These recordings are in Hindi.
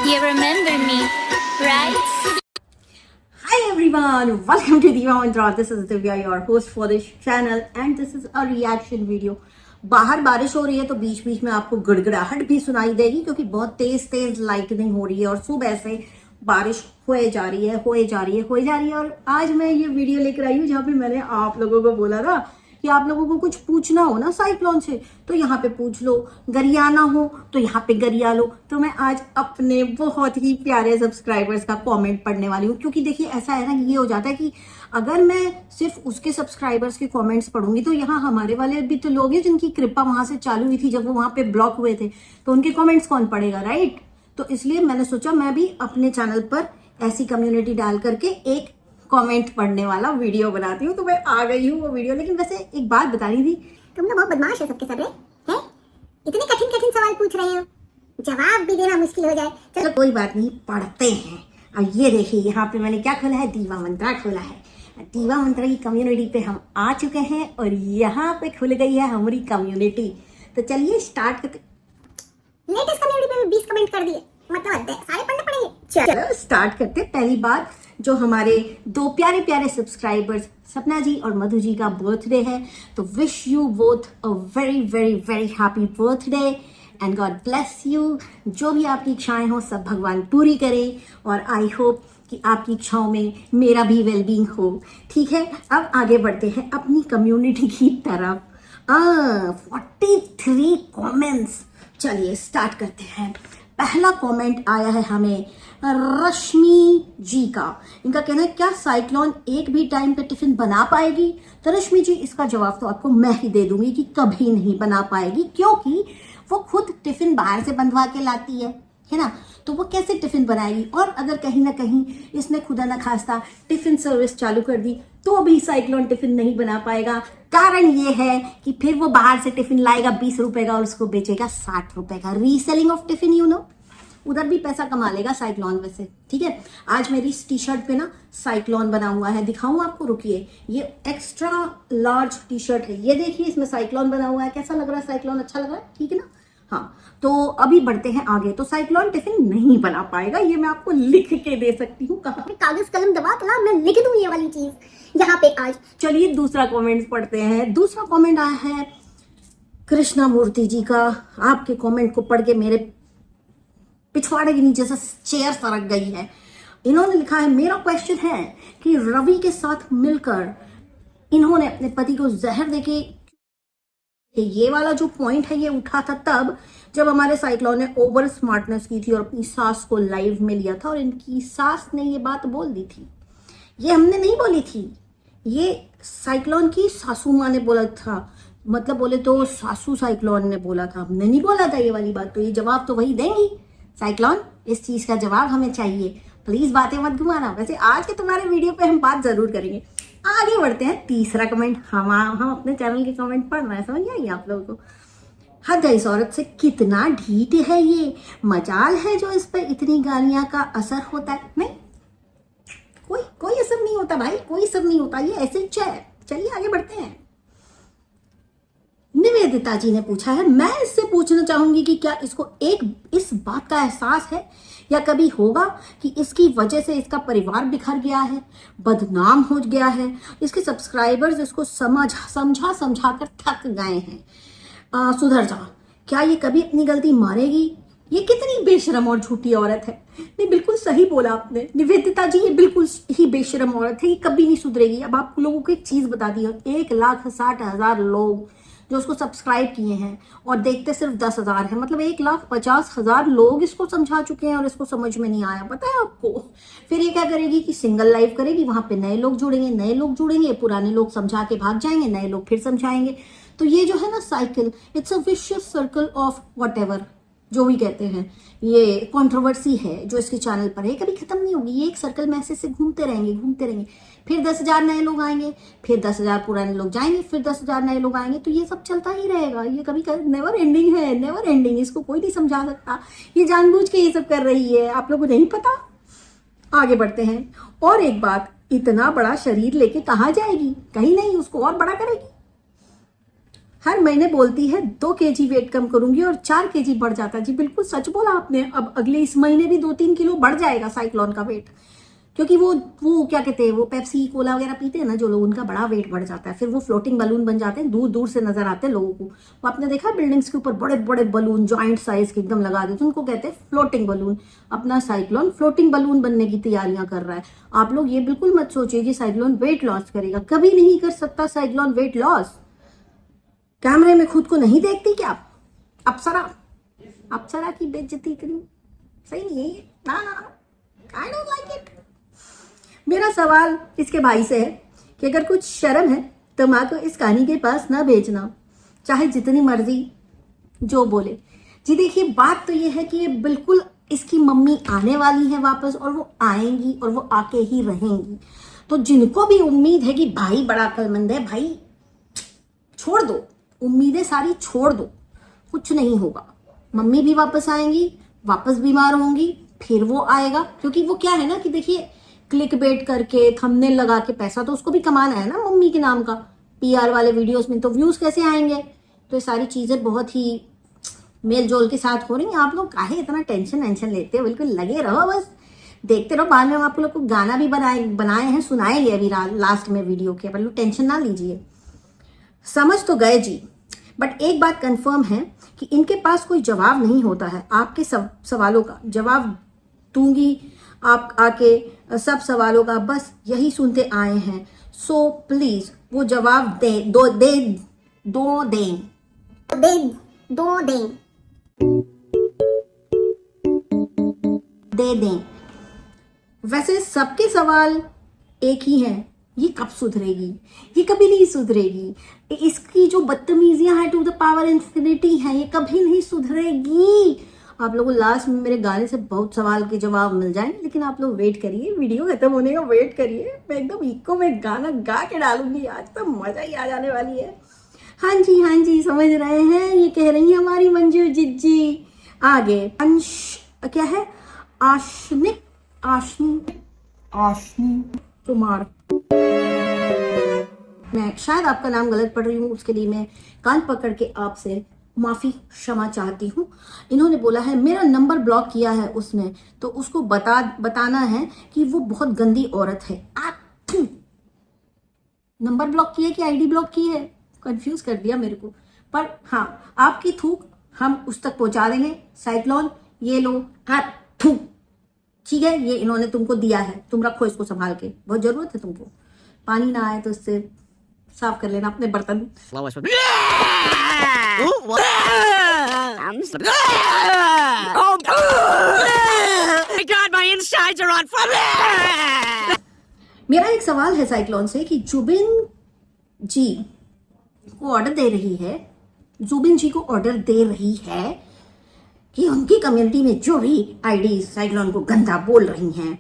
You remember me, right? Hi everyone, welcome to Diva Mantra. This is Divya, your host for this channel and this is a reaction video. बाहर बारिश हो रही है तो बीच बीच में आपको गड़गड़ाहट भी सुनाई देगी क्योंकि बहुत तेज तेज लाइटनिंग हो रही है और सुबह से बारिश होए जा रही है और आज मैं ये वीडियो लेकर आई हूँ जहाँ पे मैंने आप लोगों को बोला था कि आप लोगों को कुछ पूछना हो ना साइक्लोन से तो यहाँ पे पूछ लो, गरियाना हो तो यहाँ पे गरिया लो। तो मैं आज अपने बहुत ही प्यारे सब्सक्राइबर्स का कमेंट पढ़ने वाली हूँ क्योंकि देखिए ऐसा है ना, ये हो जाता है कि अगर मैं सिर्फ उसके सब्सक्राइबर्स के कमेंट्स पढ़ूंगी तो यहाँ हमारे वाले भी तो लोग हैं जिनकी कृपा वहां से चालू हुई थी जब वो वहां पे ब्लॉक हुए थे, तो उनके कमेंट्स कौन पढ़ेगा, राइट। तो इसलिए मैंने सोचा मैं भी अपने चैनल पर ऐसी कम्युनिटी डाल करके एक कमेंट पढ़ने वाला वीडियो बनाती हूँ। तो मैं आ गई हूँ वो वीडियो। लेकिन वैसे एक बात बतानी थी, तुम तो बहुत बदमाश हो सबके सब हैं? इतने कठिन कठिन सवाल पूछ रहे हो, जवाब भी देना मुश्किल हो जाए। चलो कोई बात नहीं, पढ़ते हैं। और ये देखिए यहाँ पे मैंने क्या खोला है, दीवा मंत्रा खोला है। दीवा मंत्रा की कम्युनिटी पे हम आ चुके हैं और यहाँ पे खुल गई है हमारी कम्युनिटी। तो चलिए स्टार्ट करते। लेटेस्ट कम्युनिटी पे 20 कमेंट कर दिए, मतलब सारे पढ़ने पड़ेंगे। चलो स्टार्ट करते। पहली बात, जो हमारे दो प्यारे प्यारे सब्सक्राइबर्स सपना जी और मधु जी का बर्थडे है, तो wish you both a very very very happy birthday and God bless you. जो भी आपकी इच्छाएं हो सब भगवान पूरी करे और आई होप कि आपकी इच्छाओं में मेरा भी वेलबींग हो। ठीक है, अब आगे बढ़ते हैं अपनी कम्युनिटी की तरफ। 43 कमेंट्स। चलिए स्टार्ट करते हैं। पहला कमेंट आया है हमें रश्मि जी का। इनका कहना है, क्या साइक्लोन एक भी टाइम पे टिफिन बना पाएगी? तो रश्मि जी, इसका जवाब तो आपको मैं ही दे दूंगी कि कभी नहीं बना पाएगी, क्योंकि वो खुद टिफिन बाहर से बंधवा के लाती है ना। तो वो कैसे टिफिन बनाएगी? और अगर कहीं ना कहीं इसने खुदा न खास्ता टिफिन सर्विस चालू कर दी तो भी साइक्लोन टिफिन नहीं बना पाएगा। कारण ये है कि फिर वो बाहर से टिफिन लाएगा 20 रुपए का और उसको बेचेगा 60 रुपए का। Reselling of tiffin, you know, उधर भी पैसा कमा लेगा साइक्लोन वैसे। ठीक है, आज मेरी इस टी शर्ट पे ना साइक्लोन बना हुआ है, दिखाऊं आपको, रुकिए। ये एक्स्ट्रा लार्ज टी शर्ट है, ये देखिए इसमें साइक्लोन बना हुआ है। कैसा लग रहा है साइक्लोन? अच्छा लग रहा है, ठीक है ना। हाँ, तो अभी बढ़ते हैं आगे। तो साइक्लोन टिफिन नहीं बना पाएगा, ये मैं आपको लिख के दे सकती हूँ। कहाँ? कागज कलम दबा तो मैं लिख दूं ये वाली चीज यहाँ पे आज। चलिए दूसरा कमेंट पढ़ते हैं। दूसरा कमेंट आया है कृष्णा मूर्ति जी का। आपके कमेंट को पढ़ के मेरे पिछवाड़े के नीचे से चेयर सरक गई है। इन्होंने लिखा है, मेरा क्वेश्चन है कि रवि के साथ मिलकर इन्होंने अपने पति को जहर देके, ये वाला जो पॉइंट है ये उठा था तब जब हमारे साइक्लोन ने ओवर स्मार्टनेस की थी और अपनी सास को लाइव में लिया था और इनकी सास ने ये बात बोल दी थी। ये हमने नहीं बोली थी, ये साइक्लोन की सासू माँ ने बोला था। मतलब बोले तो सासू साइक्लोन ने बोला था, हमने नहीं बोला था ये वाली बात। तो ये जवाब तो वही देंगी साइक्लोन, इस चीज का जवाब हमें चाहिए। प्लीज बातें मत घुमाना। वैसे आज के तुम्हारे वीडियो पे हम बात जरूर करेंगे। आगे बढ़ते हैं। तीसरा कमेंट, हम अपने चैनल के कमेंट पढ़ रहे हैं, समझ आइए आप लोगों को। हद है इस औरत से, कितना ढीठ है ये, मजाल है जो इस पर इतनी गालियां का असर होता है। नहीं, कोई असर नहीं होता भाई, कोई असर नहीं होता, ये ऐसे है। चलिए आगे बढ़ते हैं। निवेदिता जी ने पूछा है, मैं इससे पूछना चाहूंगी कि क्या इसको इस बात का एहसास है या कभी होगा कि इसकी वजह से इसका परिवार बिखर गया है, बदनाम हो गया है, इसके सब्सक्राइबर्स इसको समझा कर थक गए हैं। सुधर जा। क्या ये कभी अपनी गलती मानेगी? ये कितनी बेशरम और झूठी औरत है। नहीं, बिल्कुल सही बोला आपने निवेदिता जी, ये बिल्कुल ही बेशरम औरत है, ये कभी नहीं सुधरेगी। अब आप लोगों को एक चीज बता दी, 1,60,000 लोग जो उसको सब्सक्राइब किए हैं और देखते सिर्फ 10,000 है, मतलब 1,50,000 लोग इसको समझा चुके हैं और इसको समझ में नहीं आया। पता है आपको? फिर ये क्या करेगी कि सिंगल लाइव करेगी, वहां पे नए लोग जुड़ेंगे, पुराने लोग समझा के भाग जाएंगे, नए लोग फिर समझाएंगे। तो ये जो है ना cycle, it's a vicious circle of whatever जो भी कहते हैं, ये कंट्रोवर्सी है जो इसके चैनल पर है, कभी खत्म नहीं होगी। ये एक सर्कल में ऐसे घूमते रहेंगे। फिर 10,000 नए लोग आएंगे, फिर 10,000 पुराने लोग जाएंगे, फिर 10,000 नए लोग आएंगे। तो ये सब चलता ही रहेगा, ये कभी नेवर एंडिंग है, नेवर एंडिंग। इसको कोई नहीं समझा सकता, ये जानबूझ के ये सब कर रही है, आप लोगों को नहीं पता। आगे बढ़ते हैं। और एक बात, इतना बड़ा शरीर लेके कहाँ जाएगी? कहीं नहीं, उसको और बड़ा करेगी। हर महीने बोलती है 2 kg वेट कम करूंगी और 4 kg बढ़ जाता है। जी बिल्कुल सच बोला आपने। अब अगले इस महीने भी 2-3 किलो बढ़ जाएगा साइक्लोन का वेट, क्योंकि वो क्या कहते हैं, वो पेप्सी कोला वगैरह पीते हैं ना जो लोग, उनका बड़ा वेट बढ़ जाता है। फिर वो फ्लोटिंग बलून बन जाते हैं, दूर दूर से नजर आते हैं लोगों को। वो आपने देखा बिल्डिंग्स के ऊपर बड़े बड़े बलून जॉइंट साइज के एकदम लगा देते हैं, उनको कहते हैं फ्लोटिंग बलून। अपना साइक्लोन फ्लोटिंग बलून बनने की तैयारियां कर रहा है। आप लोग ये बिल्कुल मत सोचिए कि साइक्लोन वेट लॉस करेगा, कभी नहीं कर सकता साइक्लोन वेट लॉस। कैमरे में खुद को नहीं देखती क्या आप? अप्सरा की बेइज्जती करूं? सही नहीं है ये, ना आई डोंट लाइक इट। मेरा सवाल इसके भाई से है कि अगर कुछ शर्म है तो माँ को इस कहानी के पास ना भेजना, चाहे जितनी मर्जी जो बोले। जी देखिए, बात तो ये है कि ये बिल्कुल इसकी मम्मी आने वाली है वापस, और वो आएंगी और वो आके ही रहेंगी। तो जिनको भी उम्मीद है कि भाई बड़ा अक्लमंद है, भाई छोड़ दो, उम्मीदें सारी छोड़ दो, कुछ नहीं होगा। मम्मी भी वापस आएंगी, वापस बीमार होंगी, फिर वो आएगा। क्योंकि वो क्या है ना कि देखिए, क्लिक बेट करके थंबनेल लगा के पैसा तो उसको भी कमाना है ना मम्मी के नाम का। पीआर वाले वीडियोस में तो व्यूज कैसे आएंगे? तो ये सारी चीजें बहुत ही मेल जोल के साथ हो रही हैं। आप लोग काहे इतना टेंशन लेते हो? बिल्कुल लगे रहो, बस देखते रहो। बाद में हम आप लोग को गाना भी बनाए हैं, सुनाएंगे अभी लास्ट में वीडियो के। पर लोग टेंशन ना लीजिए, समझ तो गए जी। बट एक बात कंफर्म है कि इनके पास कोई जवाब नहीं होता है। आपके सब सवालों का जवाब दूंगी आप आके, सब सवालों का बस यही सुनते आए हैं। सो प्लीज वो जवाब दे दें। वैसे सबके सवाल एक ही हैं, ये कब सुधरेगी? ये कभी नहीं सुधरेगी। इसकी जो बदतमीजियां हैं टू द पावर इंफिनिटी है, ये कभी नहीं सुधरेगी। आप लोगों को लास्ट में मेरे गाने से बहुत सवाल के जवाब मिल जाएंगे, लेकिन आप लोग वेट करिए, वीडियो खत्म होने का वेट करिए। मैं एकदम इको में गाना गा के डालूंगी आज, तो मजा ही आ जाने वाली है। हाँ जी समझ रहे हैं, ये कह रही है हमारी मंजू जिज्जी। आगे अंश क्या है, आशनी कुमार। मैं शायद आपका नाम गलत पढ़ रही हूँ, उसके लिए मैं कान पकड़ के आपसे माफी क्षमा चाहती हूँ। इन्होंने बोला है मेरा नंबर ब्लॉक किया है उसने, तो उसको बताना है कि वो बहुत गंदी औरत है। नंबर ब्लॉक किया कि आईडी ब्लॉक की है? कंफ्यूज कर दिया मेरे को। पर हाँ, आपकी थूक हम उस तक पहुंचा देंगे। साइक्लोन ये लो, थूक, ठीक है, ये इन्होंने तुमको दिया है, तुम रखो इसको संभाल के, बहुत जरूरत है तुमको। पानी ना आए तो इससे साफ कर लेना अपने बर्तन। मेरा एक सवाल है साइक्लोन से कि जुबिन जी को ऑर्डर दे रही है कि उनकी कम्युनिटी में जो भी आईडी साइक्लोन को गंदा बोल रही हैं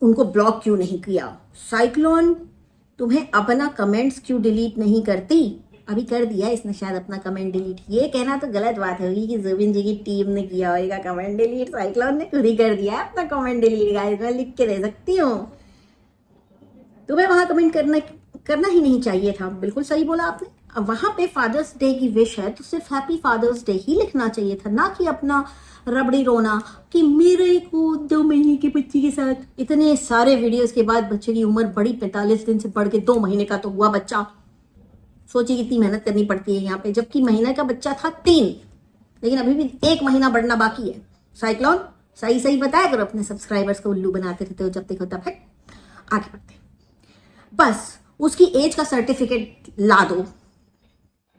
उनको ब्लॉक क्यों नहीं किया? साइक्लोन तुम्हें अपना कमेंट्स क्यों डिलीट नहीं करती? अभी कर दिया इसने शायद अपना कमेंट डिलीट। ये कहना तो गलत बात होगी कि जुबिन जी की टीम ने किया होगा कमेंट डिलीट, साइक्लोन ने खुद ही कर दिया है अपना कमेंट डिलीट। गाइस मैं लिख के दे सकती हूँ, तुम्हें वहां कमेंट करना ही नहीं चाहिए था। बिल्कुल सही बोला आपने। अब वहां पे फादर्स डे की विश है तो सिर्फ हैप्पी फादर्स डे ही लिखना चाहिए था, ना कि अपना रबड़ी रोना कि मेरे को 2 महीने के बच्चे के साथ। इतने सारे वीडियोस के बाद बच्चे की उम्र बढ़ी, 45 दिन से बढ़ के 2 महीने का तो हुआ बच्चा। सोचिए कितनी मेहनत करनी पड़ती है यहाँ पे, जबकि महीने का बच्चा था 3, लेकिन अभी भी 1 महीना बढ़ना बाकी है। साइक्लोन सही बताया करो, अपने सब्सक्राइबर्स को उल्लू बनाते रहते हो जब तक होता है। आगे बढ़ते, बस उसकी एज का सर्टिफिकेट ला दो।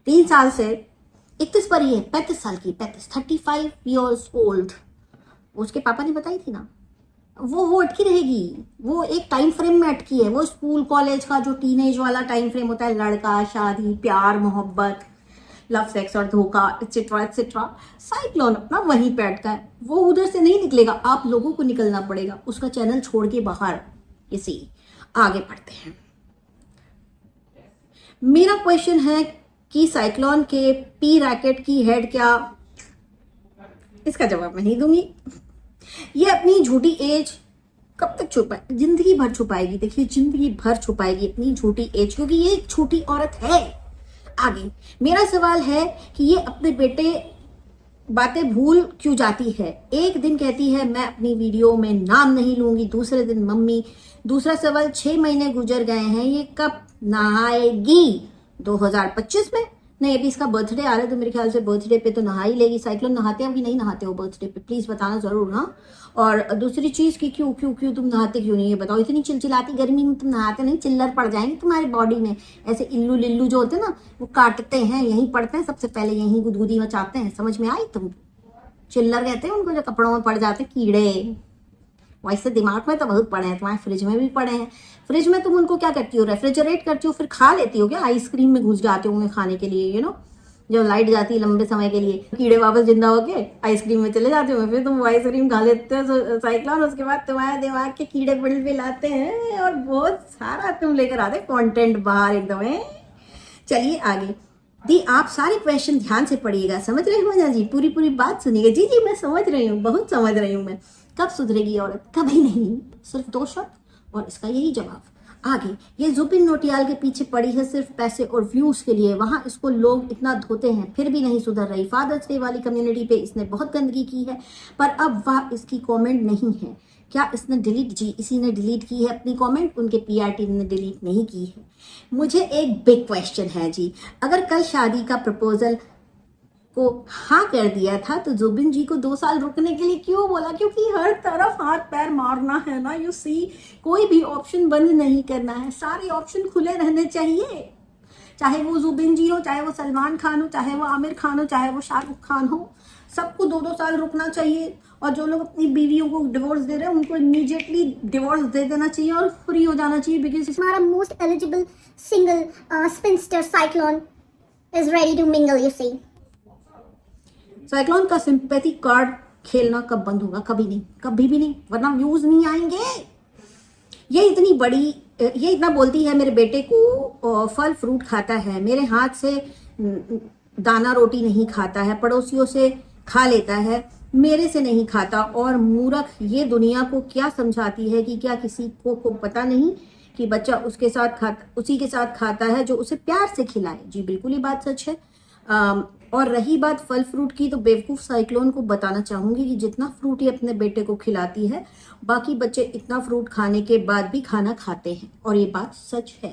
3 साल से 31 पर ही है, 35 साल की, 35 years old। उसके पापा ने बताई थी ना, वो अटकी रहेगी। वो एक टाइम फ्रेम में अटकी है। वो स्कूल कॉलेज का जो टीनेज वाला टाइम फ्रेम होता है, लड़का, शादी, प्यार, मोहब्बत, लव, सेक्स और धोखा, एक्सेट्रा। साइक्लोन अपना वहीं पे अटका है। वो उधर से नहीं निकलेगा, आप लोगों को निकलना पड़ेगा उसका चैनल छोड़ के बाहर। इसी आगे बढ़ते हैं। मेरा क्वेश्चन है कि साइक्लोन के पी रैकेट की हेड क्या? इसका जवाब मैं नहीं दूंगी। ये अपनी झूठी एज कब तक छुपाए? जिंदगी भर छुपाएगी। देखिए, जिंदगी भर छुपाएगी अपनी झूठी एज, क्योंकि ये एक छोटी औरत है। आगे मेरा सवाल है कि ये अपने बेटे बातें भूल क्यों जाती है। एक दिन कहती है मैं अपनी वीडियो में नाम नहीं लूंगी, दूसरे दिन मम्मी। दूसरा सवाल, 6 महीने गुजर गए हैं, ये कब नहाएगी? 2025 में? नहीं, अभी इसका बर्थडे आ रहा है तो मेरे ख्याल से बर्थडे पे तो नहा ही लेगी। साइक्लोन नहाते हो कि नहीं नहाते हो बर्थडे पे, प्लीज बताना जरूर। हाँ, और दूसरी चीज कि क्यों क्यों क्यों तुम नहाते क्यों नहीं, ये बताओ। इतनी चिलचिलाती गर्मी में तुम नहाते नहीं, चिल्लर पड़ जाएंगे तुम्हारी बॉडी में। ऐसे इल्लू लिल्लू जो होते हैं ना, वो काटते हैं, यहीं पड़ते हैं सबसे पहले, यहीं गुदगुदी मचाते हैं। समझ में आई? तुम चिल्लर कहते हैं उनको जो कपड़ों में पड़ जाते हैं कीड़े। वैसे दिमाग में तो बहुत पड़े हैं, तुम्हारे फ्रिज में भी पड़े हैं। फ्रिज में तुम उनको क्या करती हो, रेफ्रिजरेट करती हो, फिर खा लेती हो क्या? आइसक्रीम में घुस जाते होंगे खाने के लिए, जब लाइट जाती है लंबे समय के लिए, कीड़े वापस जिंदा होके आइसक्रीम में चले जाते हो, फिर तुम वो आइसक्रीम खा लेते हो साइक्लोन। उसके बाद तुम्हारे दिमाग के कीड़े बिल आते हैं और बहुत सारा तुम लेकर आते कंटेंट बाहर एकदम है। चलिए आगे दी, आप सारे क्वेश्चन ध्यान से पढ़िएगा। समझ रहे हो ना जी? पूरी बात सुनिएगा। जी जी मैं समझ रही हूँ, बहुत समझ रही हूँ मैं। कब सुधरेगी औरत? कभी नहीं। सिर्फ 2 शब्द और इसका यही जवाब। आगे, ये जुबिन नौटियाल के पीछे पड़ी है सिर्फ पैसे और व्यूज के लिए। वहां इसको लोग इतना धोते हैं फिर भी नहीं सुधर रही। फादर्स डे वाली कम्युनिटी पे इसने बहुत गंदगी की है, पर अब वह इसकी कमेंट नहीं है। क्या इसने डिलीट? जी, इसी ने डिलीट की है अपनी कमेंट, उनके पीआर टीम ने डिलीट नहीं की है। मुझे एक बिग क्वेश्चन है जी, अगर कल शादी का प्रपोजल को हाँ कर दिया था तो जुबिन जी को 2 साल रुकने के लिए क्यों बोला? क्योंकि हर तरफ हाथ पैर मारना है ना, यू सी, कोई भी ऑप्शन बंद नहीं करना है, सारे ऑप्शन खुले रहने चाहिए। चाहे वो जुबिन जी हो, चाहे वो सलमान खान हो, चाहे वो आमिर खान हो, चाहे वो शाहरुख खान हो, सबको 2-2 साल रुकना चाहिए। और जो लोग अपनी बीवियों को डिवोर्स दे रहे हैं उनको इमीडिएटली डिवोर्स दे देना चाहिए और फ्री हो जाना चाहिए। बिकॉज हमारा most eligible single spinster cyclone is ready to mingle, you see. Cyclone का सिंपैथी कार्ड खेलना कब बंद होगा? कभी नहीं, कभी भी नहीं, वरना व्यूज नहीं आएंगे। ये इतना बोलती है मेरे बेटे को फल फ्रूट खाता है, मेरे हाथ से दाना रोटी नहीं खाता है, पड़ोसियों से खा लेता है, मेरे से नहीं खाता। और मूर्ख ये दुनिया को क्या समझाती है कि क्या किसी को पता नहीं कि बच्चा उसी के साथ खाता है जो उसे प्यार से खिलाए। जी बिल्कुल, ये बात सच है। और रही बात फल फ्रूट की, तो बेवकूफ साइक्लोन को बताना चाहूंगी कि जितना फ्रूट ये अपने बेटे को खिलाती है, बाकी बच्चे इतना फ्रूट खाने के बाद भी खाना खाते हैं। और ये बात सच है,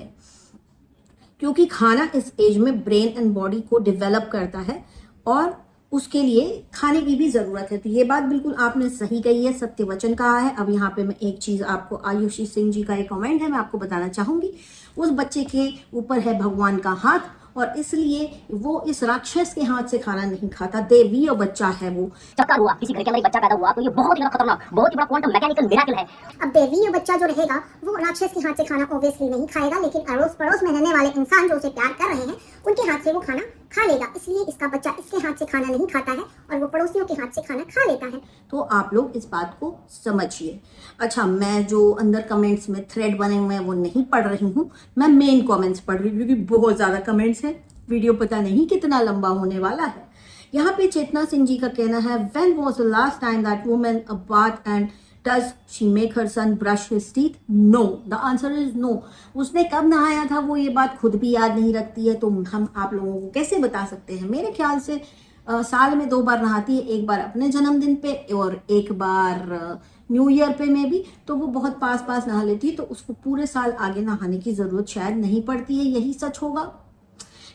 क्योंकि खाना इस एज में ब्रेन एंड बॉडी को डेवलप करता है और उसके लिए खाने की भी जरूरत है। तो ये बात बिल्कुल आपने सही कही है, सत्य वचन कहा है। अब यहाँ पे मैं एक चीज आपको, आयुषी सिंह जी का एक कमेंट है, मैं आपको बताना चाहूंगी। उस बच्चे के ऊपर है भगवान का हाथ और इसलिए वो इस राक्षस के हाथ से खाना नहीं खाता। देवी और बच्चा है वो। चमत्कार हुआ, किसी घर के अंदर एक बच्चा पैदा हुआ, तो ये बहुत ही बड़ा खतरनाक, बहुत ही बड़ा क्वांटम मैकेनिकल मिरेकल है। अब देवी या बच्चा जो रहेगा वो राक्षस के हाथ से खाना ऑब्वियसली नहीं खाएगा, लेकिन अड़ोस पड़ोस में रहने वाले इंसान जो उसे प्यार कर रहे हैं उनके हाथ से वो खाना खा लेगा। इसलिए इसका बच्चा इसके हाथ से खाना नहीं खाता है और वो पड़ोसियों के हाथ से खाना खा लेता है। तो आप लोग इस बात को समझिए। अच्छा, मैं जो अंदर कमेंट्स में थ्रेड बने हुए हैं वो नहीं पढ़ रही हूँ, मैं मेन कमेंट्स पढ़ रही हूँ क्योंकि बहुत ज्यादा कमेंट्स हैं, वीडियो पता नहीं कितना लंबा होने वाला है। यहाँ पे चेतना सिंह जी का कहना है, when was the last time that woman a bath and does she make her son brush his teeth? No, the answer is no. उसने कब नहाया था वो ये बात खुद भी याद नहीं रखती है, तो हम आप लोगों को कैसे बता सकते हैं? मेरे ख्याल से साल में 2 बार नहाती है, एक बार अपने जन्मदिन पे और एक बार न्यू ईयर पे में भी, तो वो बहुत पास नहा लेती है, तो उसको पूरे साल आगे नहाने की जरूरत शायद नहीं पड़ती है। यही सच होगा,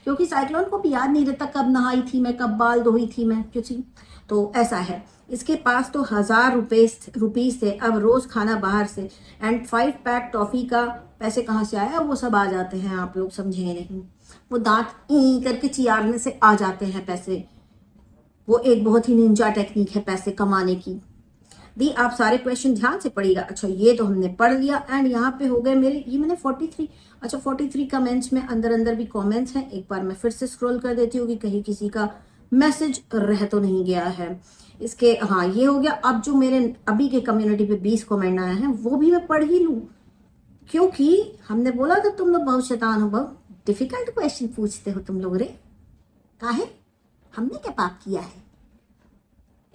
क्योंकि साइक्लोन को भी याद नहीं रहता कब नहाई थी मैं, कब बाल धोई थी मैं, क्योंकि तो ऐसा है। इसके पास तो 1000 रुपीज थे, अब रोज खाना बाहर से एंड 5 पैक टॉफी का पैसे कहाँ से आया? वो सब आ जाते हैं, आप लोग समझे नहीं, वो दांत ई करके चियारने से आ जाते हैं पैसे। वो एक बहुत ही निंजा टेक्निक है पैसे कमाने की। दी, आप सारे क्वेश्चन ध्यान से पढ़िएगा। अच्छा, ये तो हमने पढ़ लिया एंड यहाँ पे हो गए मेरे, ये मैंने 43, अच्छा 43 कमेंट्स में अंदर भी कमेंट्स हैं। एक बार मैं फिर से स्क्रॉल कर देती हूँ कि कहीं किसी का मैसेज रह तो नहीं गया है। इसके हाँ, ये हो गया। अब जो मेरे अभी के कम्युनिटी पे 20 कमेंट आए हैं वो भी मैं पढ़ ही लूँ, क्योंकि हमने बोला था तुम लोग बहुत शैतान हो, बहुत डिफिकल्ट क्वेश्चन पूछते हो तुम लोग रे। काहे? हमने क्या पाप किया है?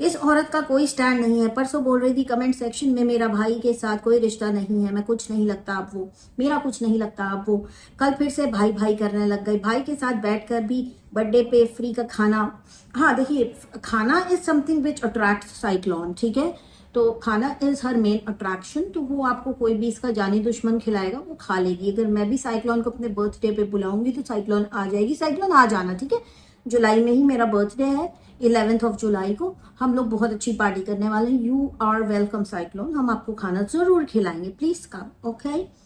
इस औरत का कोई स्टैंड नहीं है। परसों बोल रही थी कमेंट सेक्शन में मेरा भाई के साथ कोई रिश्ता नहीं है, मैं कुछ नहीं लगता अब वो, मेरा कुछ नहीं लगता अब वो। कल फिर से भाई भाई करने लग गई। भाई के साथ बैठकर भी बर्थडे पे फ्री का खाना। हाँ देखिए, खाना is something which attract cyclone, ठीक है। तो खाना इज हर मेन अट्रैक्शन। तो वो आपको कोई भी इसका जानी दुश्मन खिलाएगा वो खा लेगी। अगर मैं भी साइक्लोन को अपने बर्थडे पे बुलाऊंगी तो साइक्लोन आ जाएगी। साइक्लोन आ जाना, ठीक है। जुलाई में ही मेरा बर्थडे है, 11 जुलाई को। हम लोग बहुत अच्छी पार्टी करने वाले हैं। यू आर वेलकम साइक्लोन, हम आपको खाना जरूर खिलाएंगे, प्लीज कम, ओके।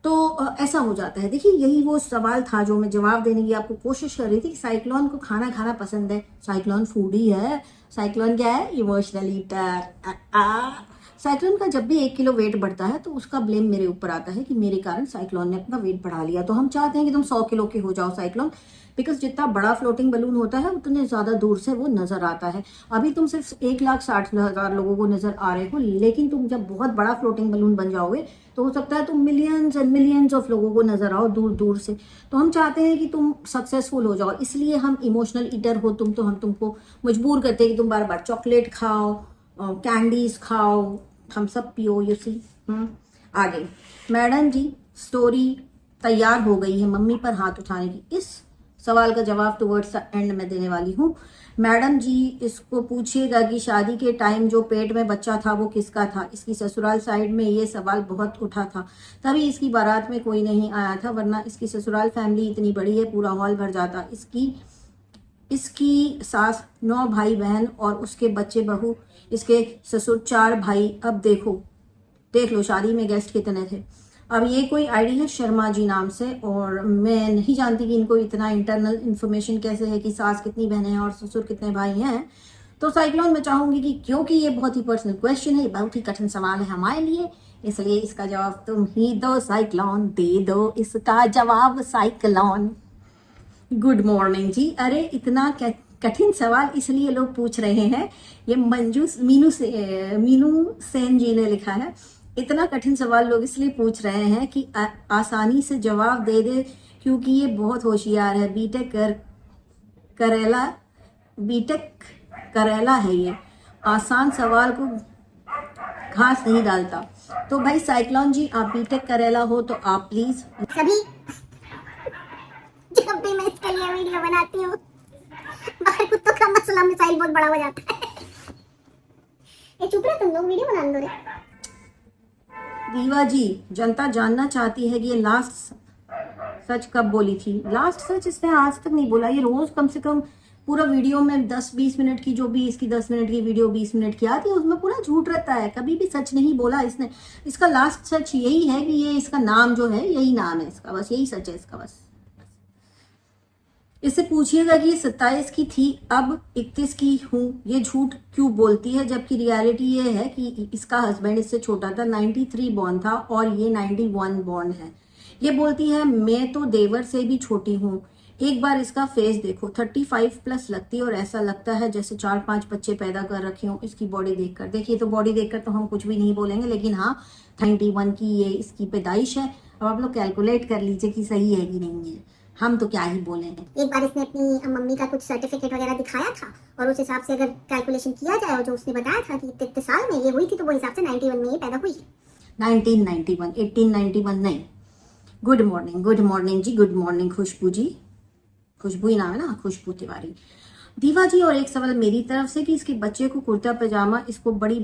तो ऐसा हो जाता है। देखिए, यही वो सवाल था जो मैं जवाब देने की आपको कोशिश कर रही थी कि साइक्लोन को खाना खाना पसंद है। साइक्लोन फूडी है। साइक्लोन क्या है? Emotional eater. साइक्लोन का जब भी 1 किलो वेट बढ़ता है तो उसका ब्लेम मेरे ऊपर आता है कि मेरे कारण साइक्लोन ने अपना वेट बढ़ा लिया। तो हम चाहते हैं कि तुम 100 किलो के हो जाओ साइक्लोन, बिकॉज जितना बड़ा फ्लोटिंग बलून होता है उतने ज्यादा दूर से वो नजर आता है। अभी तुम सिर्फ 1,60,000 लोगों को नजर आ रहे हो, लेकिन तुम जब बहुत बड़ा फ्लोटिंग बलून बन जाओगे तो हो सकता है तुम मिलियंस एंड मिलियंस ऑफ लोगों को नजर आओ दूर दूर से। तो हम चाहते हैं कि तुम सक्सेसफुल हो जाओ, इसलिए हम इमोशनल ईटर हो तुम, तो हम तुमको मजबूर करते हैं कि तुम बार बार चॉकलेट खाओ, कैंडीज खाओ, हम सब पियो, यू सी। आगे, मैडम जी स्टोरी तैयार हो गई है मम्मी पर हाथ उठाने की। इस सवाल का जवाब टुवर्ड्स द एंड में देने वाली हूँ। मैडम जी इसको पूछिएगा कि शादी के टाइम जो पेट में बच्चा था वो किसका था। इसकी ससुराल साइड में ये सवाल बहुत उठा था, तभी इसकी बारात में कोई नहीं आया था, वरना इसकी ससुराल फैमिली इतनी बड़ी है पूरा हॉल भर जाता। इसकी सास 9 भाई बहन और उसके बच्चे बहू, इसके ससुर 4 भाई। अब देख लो शादी में गेस्ट कितने थे। अब ये कोई आईडी है शर्मा जी नाम से, और मैं नहीं जानती कि इनको इतना इंटरनल इन्फॉर्मेशन कैसे है कि सास कितनी बहनें हैं और ससुर कितने भाई हैं। तो साइक्लोन मैं चाहूंगी कि क्योंकि ये बहुत ही पर्सनल क्वेश्चन है, बहुत ही कठिन सवाल है हमारे लिए, इसलिए इसका जवाब तुम ही दो साइक्लोन, दे दो इसका जवाब साइक्लोन। गुड मॉर्निंग जी। अरे इतना कठिन सवाल इसलिए लोग पूछ रहे हैं, ये मीनू सेन जी ने लिखा है। इतना कठिन सवाल लोग इसलिए पूछ रहे हैं कि आसानी से जवाब दे दे, क्योंकि ये बहुत होशियार है। बीटेक करेला है ये, आसान सवाल को घास नहीं डालता। तो भाई साइक्लोन जी, आप बीटेक करेला हो तो आप प्लीज सभी जब भी मैं इसके लिए वीडियो बनाती हूँ बाहर कुत्तों का मसला मिसाइल बहुत बड़ा हो जाता है। ये चुप रहे तुम लोग, वीडियो बनाने दो रे। दीवा जी, जनता जानना चाहती है कि ये लास्ट सच कब बोली थी। लास्ट सच इसने आज तक नहीं बोला। ये रोज कम से कम पूरा वीडियो में 10-20 मिनट की, जो भी इसकी 10 मिनट की वीडियो 20 मिनट की आती है, उसमें पूरा झूठ रहता है। कभी भी सच नहीं बोला इसने। इसका लास्ट सच यही है कि ये इसका नाम जो है यही नाम है इसका, बस यही सच है इसका। बस इससे पूछिएगा कि ये 27 की थी, अब 31 की हूँ, ये झूठ क्यों बोलती है, जबकि रियलिटी ये है कि इसका हस्बैंड इससे छोटा था, 93 बॉर्न था और ये 91 बॉर्न है। ये बोलती है मैं तो देवर से भी छोटी हूँ। एक बार इसका फेस देखो, 35+ लगती है और ऐसा लगता है जैसे 4-5 बच्चे पैदा कर रखे हों इसकी बॉडी देखकर। देखिए, तो बॉडी देखकर तो हम कुछ भी नहीं बोलेंगे, लेकिन हाँ 91 की ये इसकी पैदाइश है। अब आप लोग कैलकुलेट कर लीजिए कि सही है कि नहीं है, हम तो क्या ही बोले हैं। एक बार इसने अपनी मम्मी का कुछ सर्टिफिकेट वगैरह दिखाया था और उस हिसाब से अगर कैलकुलेशन किया जाए और जो उसने बताया था कि 33 साल में ये हुई थी, तो वो हिसाब से 91 में ये पैदा हुई है। 1991, 1891 नहीं। गुड मॉर्निंग जी, गुड मॉर्निंग खुशबू जी। खुशबू ही नाम है ना, खुशबू तिवारी। दीवा जी, और एक सवाल मेरी तरफ से कि इसके बच्चे को कुर्ता पैजामा इसको बड़ी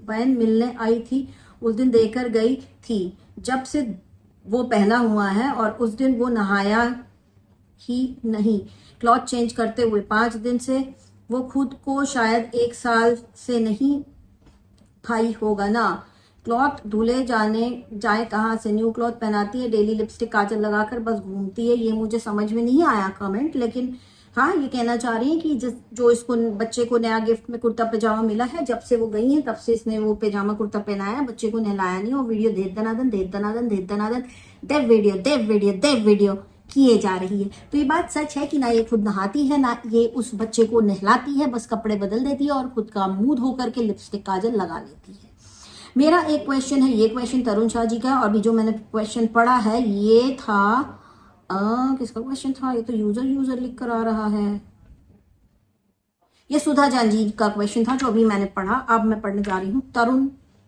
बहन मिलने आई थी, उस दिन देकर गई थी, जब से वो पहना हुआ है और उस दिन वो नहाया ही नहीं क्लॉथ चेंज करते हुए। 5 दिन से वो खुद को शायद 1 साल से नहीं भाई होगा ना। क्लॉथ धुले जाए कहाँ से, न्यू क्लॉथ पहनाती है, डेली लिपस्टिक काजल लगाकर बस घूमती है। ये मुझे समझ में नहीं आया कमेंट, लेकिन हाँ ये कहना चाह रही है कि जो इसको बच्चे को नया गिफ्ट में कुर्ता पैजामा मिला है, जब से वो गई है तब से इसने वो पैजामा कुर्ता पहनाया, बच्चे को नहलाया नहीं। और वीडियो देव वीडियो किए जा रही है। तो ये बात सच है कि ना ये खुद नहाती है ना ये उस बच्चे को नहलाती है, बस कपड़े बदल देती है और खुद का मुंह धो करके लिपस्टिक काजल लगा लेती है। मेरा एक क्वेश्चन है, ये क्वेश्चन तरुण शाह जी का, और भी जो मैंने क्वेश्चन पढ़ा है ये था किसका क्वेश्चन था, ये तो यूजर लिख कर आ रहा है। ये सुधा जैन जी का क्वेश्चन था जो अभी मैंने पढ़ा। अब मैं पढ़ने जा रही हूँ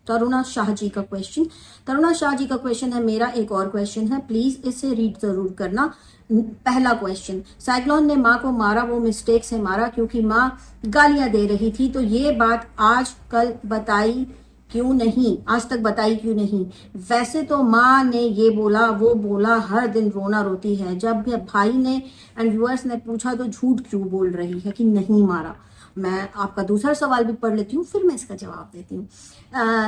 तरुणा शाह जी का क्वेश्चन। तरुणा शाह जी का क्वेश्चन है, मेरा एक और क्वेश्चन है, प्लीज इसे रीड जरूर करना। पहला क्वेश्चन, साइक्लोन ने माँ को मारा, वो मिस्टेक से मारा क्योंकि माँ गालियां दे रही थी, तो ये बात आज तक बताई क्यों नहीं? वैसे तो माँ ने ये बोला वो बोला, हर दिन रोना रोती है। जब भाई ने एंड व्यूअर्स ने पूछा तो झूठ क्यों बोल रही है कि नहीं मारा? मैं आपका दूसरा सवाल भी पढ़ लेती हूँ, फिर मैं इसका जवाब देती हूँ।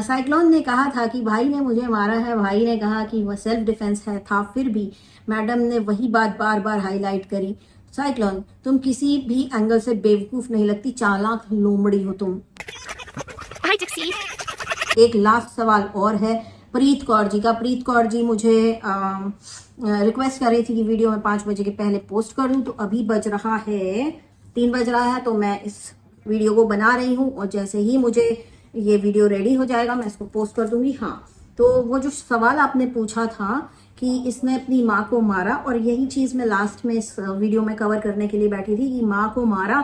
साइक्लोन ने कहा था कि भाई ने मुझे मारा है, भाई ने कहा कि वह सेल्फ डिफेंस था, फिर भी मैडम ने वही बात बार बार हाईलाइट करी। साइक्लोन, तुम किसी भी एंगल से बेवकूफ नहीं लगती, चालाक लोमड़ी हो तुम। एक लास्ट सवाल और है प्रीत कौर जी का। प्रीत कौर जी मुझे रिक्वेस्ट कर रही थी कि वीडियो में 5 बजे के पहले पोस्ट कर दूं, तो अभी बज रहा है 3 बज रहा है, तो मैं इस वीडियो को बना रही हूँ और जैसे ही मुझे ये वीडियो रेडी हो जाएगा मैं इसको पोस्ट कर दूंगी। हाँ, तो वो जो सवाल आपने पूछा था कि इसने अपनी माँ को मारा, और यही चीज मैं लास्ट में इस वीडियो में कवर करने के लिए बैठी थी कि माँ को मारा,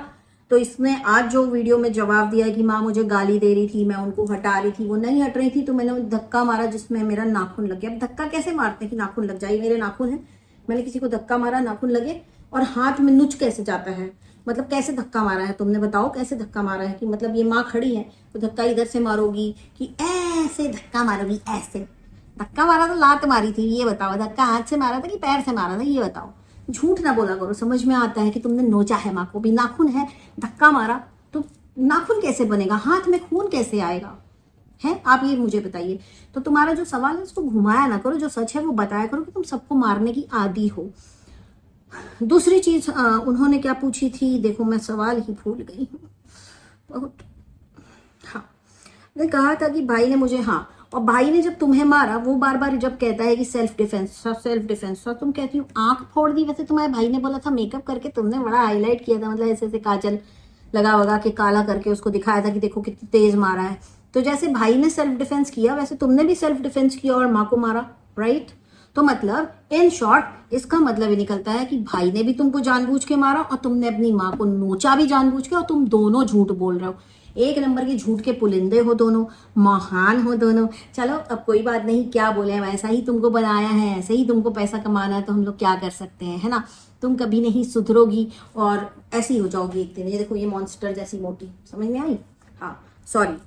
तो इसने आज जो वीडियो में जवाब दिया कि माँ मुझे गाली दे रही थी, मैं उनको हटा रही थी, वो नहीं हट रही थी, तो मैंने धक्का मारा जिसमें मेरा नाखून लग गया। अब धक्का कैसे मारते हैं कि नाखून लग जाए? मेरे नाखून है, मैंने किसी को धक्का मारा नाखून लगे, और हाथ में नुच कैसे जाता है? मतलब कैसे धक्का मारा है तुमने, बताओ कैसे धक्का मारा है? कि मतलब ये माँ खड़ी है तो धक्का इधर से मारोगी कि ऐसे धक्का मारोगी? ऐसे धक्का मारा तो लात मारी थी, ये बताओ। धक्का हाथ से मारा था कि पैर से मारा था, ये बताओ। झूठ ना बोला करो, समझ में आता है कि तुमने नोचा है माँ को भी। नाखून है, धक्का मारा तो नाखून कैसे बनेगा? हाथ में खून कैसे आएगा? है, आप ये मुझे बताइए। तो तुम्हारा जो सवाल है उसको घुमाया ना करो, जो सच है वो बताया करो कि तुम सबको मारने की आदी हो। दूसरी चीज उन्होंने क्या पूछी थी, देखो मैं सवाल ही भूल गई हूँ बहुत। हाँ, ने कहा था कि भाई ने मुझे, हाँ, और भाई ने जब तुम्हें मारा, वो बार बार जब कहता है कि सेल्फ डिफेंस, तो तुम कहती हो आंख फोड़ दी। वैसे तुम्हारे भाई ने बोला था मेकअप करके तुमने बड़ा हाईलाइट किया था, मतलब ऐसे ऐसे काजल लगा वगा के काला करके उसको दिखाया था कि देखो कितनी तेज मारा है। तो जैसे भाई ने सेल्फ डिफेंस किया वैसे तुमने भी सेल्फ डिफेंस किया और माँ को मारा, राइट? तो मतलब इन शॉर्ट इसका मतलब ये निकलता है कि भाई ने भी तुमको जानबूझ के मारा और तुमने अपनी माँ को नोचा भी जानबूझ के, और तुम दोनों झूठ बोल रहे हो। एक नंबर के झूठ के पुलिंदे हो दोनों, महान हो दोनों। चलो अब कोई बात नहीं, क्या बोले, वैसा ही तुमको बनाया है, ऐसे ही तुमको पैसा कमाना है, तो हम लोग क्या कर सकते हैं, है ना? तुम कभी नहीं सुधरोगी और ऐसी हो जाओगी एक दिन। ये देखो ये मॉन्स्टर जैसी मोटी, समझ में आई? हाँ, सॉरी,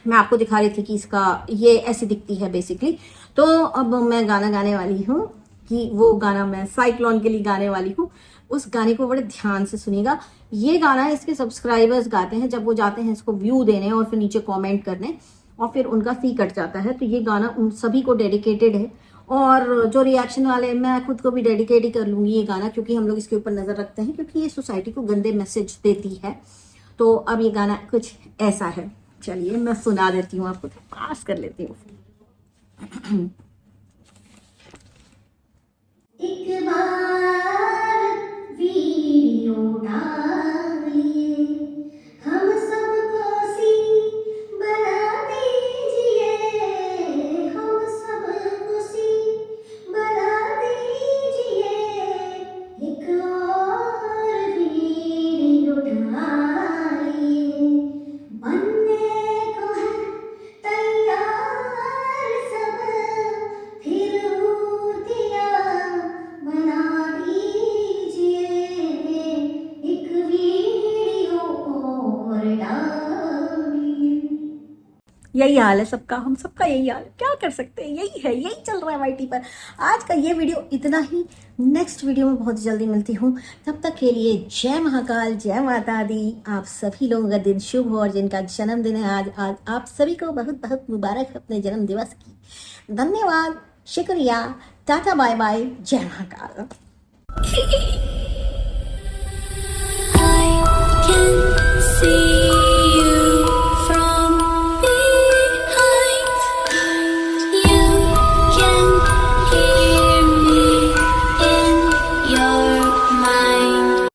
मैं आपको दिखा रही थी कि इसका ये ऐसी दिखती है बेसिकली। तो अब मैं गाना गाने वाली हूँ, कि वो गाना मैं साइक्लोन के लिए गाने वाली हूँ। उस गाने को बड़े ध्यान से सुनिएगा। ये गाना इसके सब्सक्राइबर्स गाते हैं जब वो जाते हैं इसको व्यू देने और फिर नीचे कमेंट करने, और फिर उनका फी कट जाता है। तो ये गाना उन सभी को डेडिकेटेड है, और जो रिएक्शन वाले, मैं खुद को भी डेडिकेट ही कर लूंगी ये गाना, क्योंकि हम लोग इसके ऊपर नजर रखते हैं, क्योंकि ये सोसाइटी को गंदे मैसेज देती है। तो अब ये गाना कुछ ऐसा है, चलिए मैं सुना देती हूँ आपको, पास कर लेती हूँ। एक बार वीडियो डालिए, हम सबको सी बना दीजिए, हम सबको सी बना दीजिए। एक और वीडियो डालिए, बनने को है तैयार सब, फिर मूर्तियां बना दीजिए। एक वीडियो और डालिए। यही हाल है सबका, हम सबका यही हाल है, क्या कर सकते हैं, यही है, यही चल रहा है वाईटी पर। आज का ये वीडियो इतना ही, नेक्स्ट वीडियो में बहुत जल्दी मिलती हूँ। तब तक के लिए जय महाकाल, जय माता दी। आप सभी लोगों का दिन शुभ हो, और जिनका जन्मदिन है आज आप सभी को बहुत बहुत मुबारक अपने जन्म दिवस की। धन्यवाद, शुक्रिया, टाटा, बाय बाय, जय महाकाल। I can see